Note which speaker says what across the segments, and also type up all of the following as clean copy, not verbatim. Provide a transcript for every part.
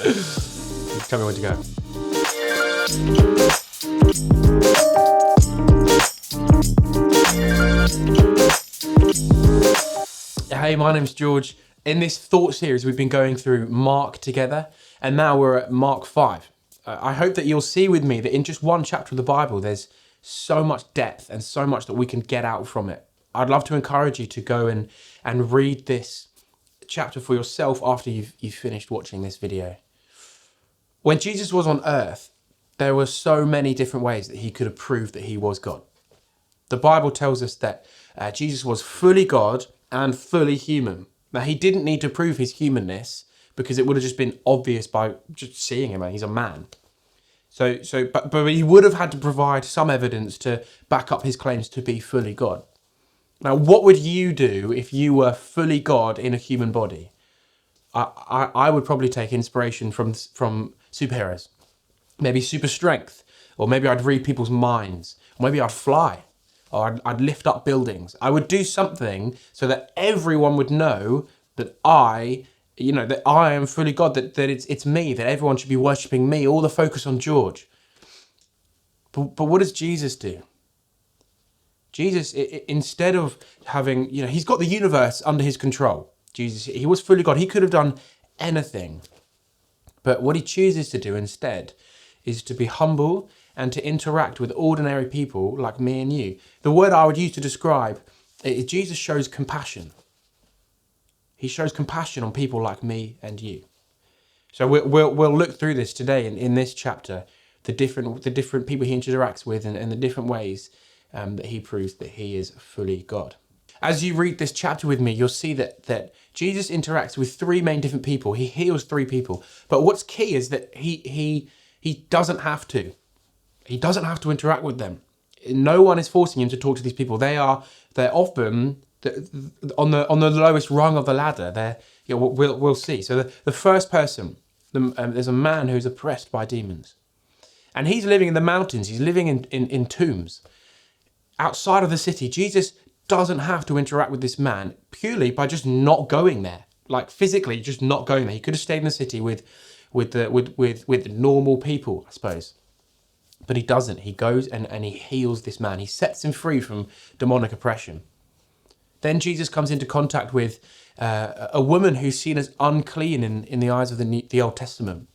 Speaker 1: Tell me when to go. Hey, my name's George. In this thought series, we've been going through Mark together, and now we're at Mark 5. I hope that you'll see with me that in just one chapter of the Bible, there's so much depth and so much that we can get out from it. I'd love to encourage you to go and read this chapter for yourself after you've finished watching this video. When Jesus was on earth, there were so many different ways that he could have proved that he was God. The Bible tells us that Jesus was fully God and fully human. Now, he didn't need to prove his humanness because it would have just been obvious by just seeing him. He's a man. But he would have had to provide some evidence to back up his claims to be fully God. Now, what would you do if you were fully God in a human body? I would probably take inspiration from superheroes. Maybe super strength, or maybe I'd read people's minds, or maybe I'd fly, or I'd lift up buildings. I would do something so that everyone would know that I am fully God, that it's me, that everyone should be worshipping me, all the focus on George. But what does Jesus do? Jesus, instead of having, he's got the universe under his control. Jesus, he was fully God. He could have done anything. But what he chooses to do instead is to be humble and to interact with ordinary people like me and you. The word I would use to describe is Jesus shows compassion. He shows compassion on people like me and you. So we'll look through this today in this chapter, the different people he interacts with and the different ways that he proves that he is fully God. As you read this chapter with me, you'll see that Jesus interacts with three main different people. He heals three people. But what's key is that he doesn't have to. He doesn't have to interact with them. No one is forcing him to talk to these people. They're often on the lowest rung of the ladder. We'll see. So the first person, there's a man who's oppressed by demons. And he's living in the mountains. He's living in tombs. Outside of the city, Jesus doesn't have to interact with this man purely by just not going there. Like physically, just not going there. He could have stayed in the city with normal people, I suppose. But he doesn't. He goes and he heals this man. He sets him free from demonic oppression. Then Jesus comes into contact with a woman who's seen as unclean in the eyes of the Old Testament.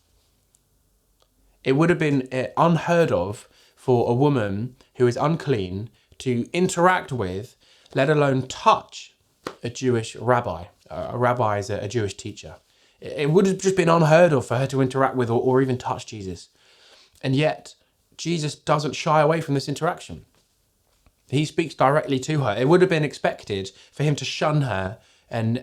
Speaker 1: It would have been unheard of for a woman who is unclean to interact with, let alone touch, a Jewish rabbi. A rabbi is a Jewish teacher. It would have just been unheard of for her to interact with or even touch Jesus. And yet, Jesus doesn't shy away from this interaction. He speaks directly to her. It would have been expected for him to shun her and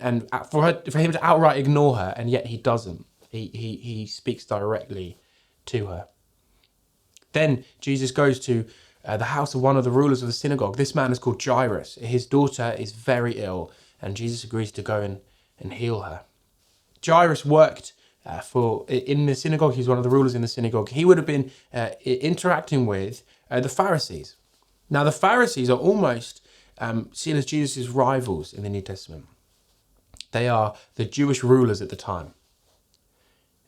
Speaker 1: for him to outright ignore her, and yet he doesn't. He speaks directly to her. Then Jesus goes to the house of one of the rulers of the synagogue. This man is called Jairus. His daughter is very ill, and Jesus agrees to go and heal her. Jairus worked in the synagogue. He's one of the rulers in the synagogue. He would have been interacting with the Pharisees. Now, the Pharisees are almost seen as Jesus' rivals in the New Testament. They are the Jewish rulers at the time.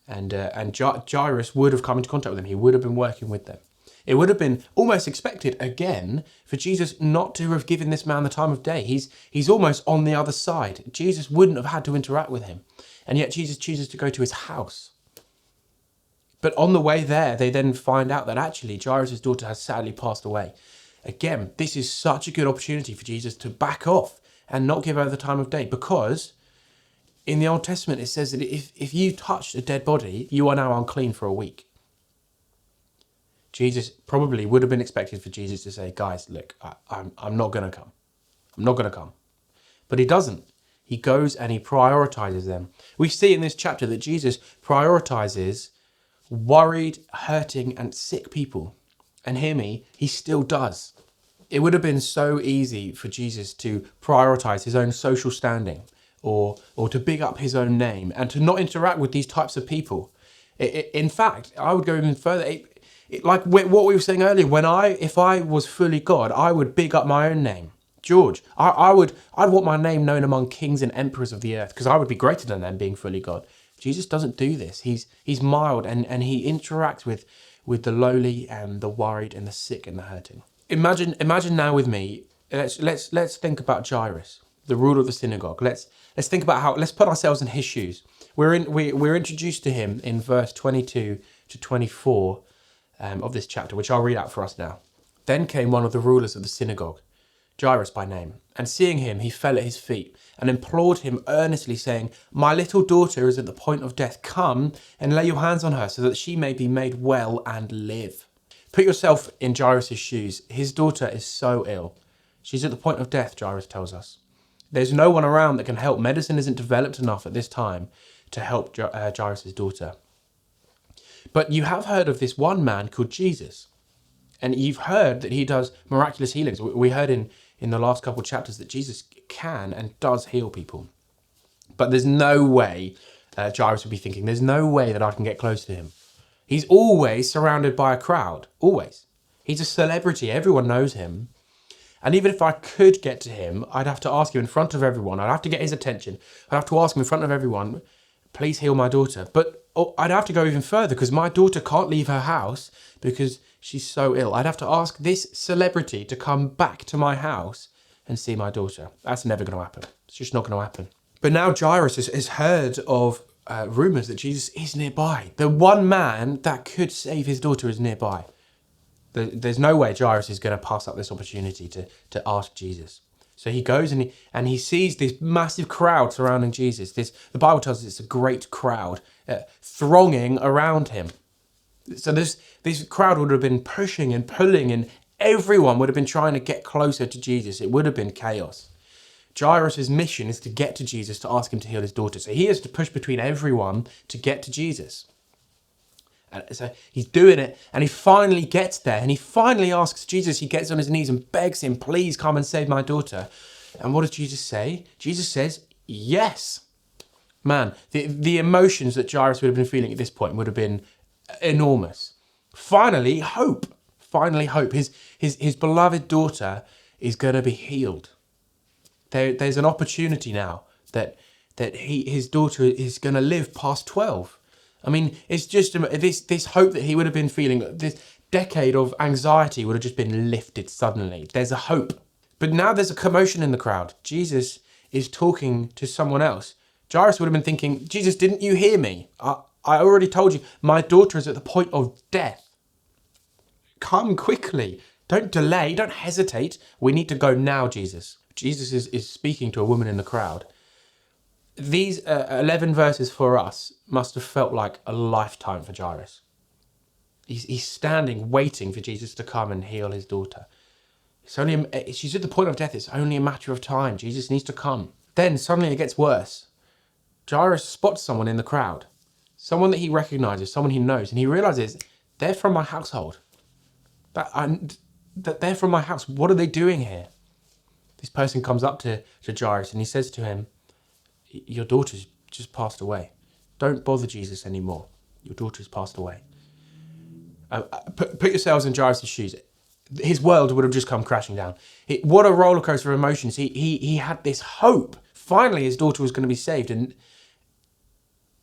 Speaker 1: And Jairus would have come into contact with them. He would have been working with them. It would have been almost expected, again, for Jesus not to have given this man the time of day. He's almost on the other side. Jesus wouldn't have had to interact with him. And yet Jesus chooses to go to his house. But on the way there, they then find out that actually Jairus' daughter has sadly passed away. Again, this is such a good opportunity for Jesus to back off and not give her the time of day, because in the Old Testament, it says that if you touched a dead body, you are now unclean for a week. Jesus probably would have been expected for Jesus to say, guys, look, I'm not going to come. I'm not going to come. But he doesn't. He goes and he prioritizes them. We see in this chapter that Jesus prioritizes worried, hurting, and sick people. And hear me, he still does. It would have been so easy for Jesus to prioritize his own social standing or to big up his own name and to not interact with these types of people. In fact, I would go even further. Like what we were saying earlier, if I was fully God, I would big up my own name. George, I'd want my name known among kings and emperors of the earth, because I would be greater than them being fully God. Jesus doesn't do this. He's mild and he interacts with the lowly and the worried and the sick and the hurting. Imagine now with me. Let's think about Jairus, the ruler of the synagogue. Let's think about let's put ourselves in his shoes. We're introduced to him in verse 22 to 24 of this chapter, which I'll read out for us now. Then came one of the rulers of the synagogue, Jairus by name, and seeing him, he fell at his feet and implored him earnestly, saying, "My little daughter is at the point of death. Come and lay your hands on her so that she may be made well and live." Put yourself in Jairus' shoes. His daughter is so ill. She's at the point of death, Jairus tells us. There's no one around that can help. Medicine isn't developed enough at this time to help Jairus' daughter. But you have heard of this one man called Jesus. And you've heard that he does miraculous healings. We heard in the last couple of chapters that Jesus can and does heal people. But there's no way, Jairus would be thinking, there's no way that I can get close to him. He's always surrounded by a crowd, always. He's a celebrity, everyone knows him. And even if I could get to him, I'd have to ask him in front of everyone. I'd have to get his attention. I'd have to ask him in front of everyone, please heal my daughter. But I'd have to go even further because my daughter can't leave her house because she's so ill. I'd have to ask this celebrity to come back to my house and see my daughter. That's never going to happen. It's just not going to happen. But now Jairus has heard of rumours that Jesus is nearby. The one man that could save his daughter is nearby. There's no way Jairus is going to pass up this opportunity to ask Jesus. So he goes and he sees this massive crowd surrounding Jesus. The Bible tells us it's a great crowd thronging around him. So this crowd would have been pushing and pulling, and everyone would have been trying to get closer to Jesus. It would have been chaos. Jairus' mission is to get to Jesus to ask him to heal his daughter. So he has to push between everyone to get to Jesus. And so he's doing it, and he finally gets there, and he finally asks Jesus. He gets on his knees and begs him, please come and save my daughter. And what does Jesus say? Jesus says, yes. Man, the emotions that Jairus would have been feeling at this point would have been enormous. Finally, hope. Finally, hope. His beloved daughter is going to be healed. There's an opportunity now that his daughter is going to live past 12. I mean, it's just this hope that he would have been feeling, this decade of anxiety would have just been lifted suddenly. There's a hope. But now there's a commotion in the crowd. Jesus is talking to someone else. Jairus would have been thinking, Jesus, didn't you hear me? I already told you, my daughter is at the point of death. Come quickly. Don't delay. Don't hesitate. We need to go now, Jesus. Jesus is speaking to a woman in the crowd. These 11 verses for us must have felt like a lifetime for Jairus. He's standing, waiting for Jesus to come and heal his daughter. She's at the point of death. It's only a matter of time. Jesus needs to come. Then suddenly it gets worse. Jairus spots someone in the crowd, someone that he recognizes, someone he knows, and he realizes they're from my household. That they're from my house. What are they doing here? This person comes up to Jairus and he says to him, your daughter's just passed away. Don't bother Jesus anymore. Your daughter's passed away. Put yourselves in Jairus' shoes. His world would have just come crashing down. What a roller coaster of emotions. He had this hope. Finally, his daughter was going to be saved, and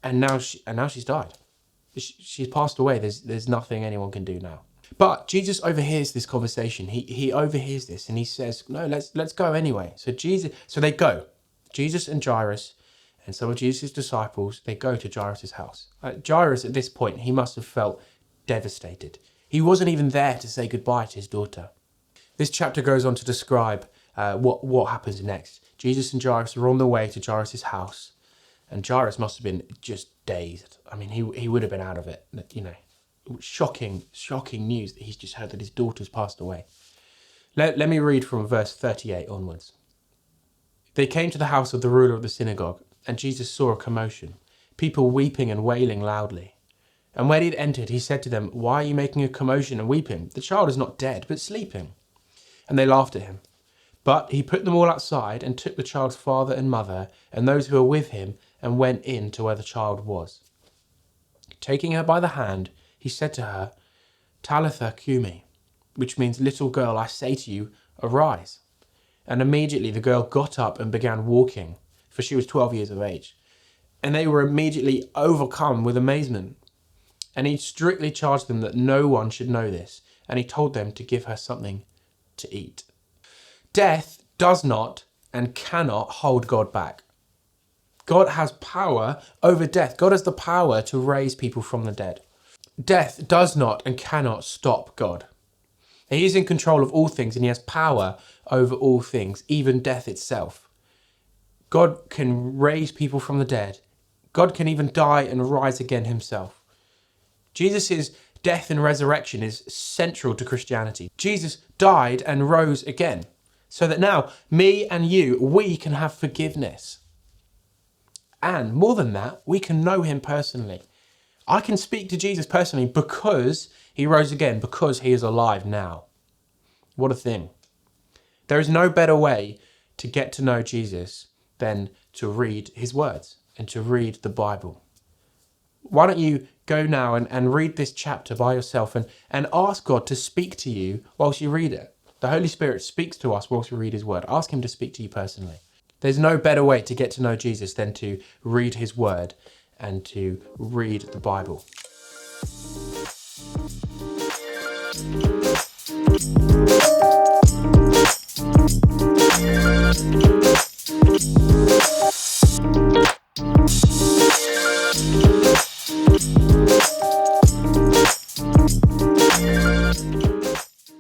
Speaker 1: now she's died. She's passed away. There's nothing anyone can do now. But Jesus overhears this conversation. He overhears this, and he says, "No, let's go anyway." So they go. Jesus and Jairus and some of Jesus' disciples, they go to Jairus' house. Jairus, at this point, he must have felt devastated. He wasn't even there to say goodbye to his daughter. This chapter goes on to describe what happens next. Jesus and Jairus are on the way to Jairus' house, and Jairus must have been just dazed. I mean, he would have been out of it. You know, shocking news that he's just heard that his daughter's passed away. Let me read from verse 38 onwards. They came to the house of the ruler of the synagogue, and Jesus saw a commotion, people weeping and wailing loudly. And when he had entered, he said to them, "Why are you making a commotion and weeping? The child is not dead, but sleeping." And they laughed at him. But he put them all outside and took the child's father and mother and those who were with him and went in to where the child was. Taking her by the hand, he said to her, "Talitha cumi," which means, "Little girl, I say to you, arise." And immediately the girl got up and began walking, for she was 12 years of age. And they were immediately overcome with amazement. And he strictly charged them that no one should know this. And he told them to give her something to eat. Death does not and cannot hold God back. God has power over death. God has the power to raise people from the dead. Death does not and cannot stop God. He is in control of all things and he has power over all things, even death itself. God can raise people from the dead. God can even die and rise again himself. Jesus' death and resurrection is central to Christianity. Jesus died and rose again so that now me and you, we can have forgiveness. And more than that, we can know him personally. I can speak to Jesus personally because he rose again, because he is alive now. What a thing. There is no better way to get to know Jesus than to read his words and to read the Bible. Why don't you go now and read this chapter by yourself and ask God to speak to you whilst you read it. The Holy Spirit speaks to us whilst we read his word. Ask him to speak to you personally. There's no better way to get to know Jesus than to read his word and to read the Bible.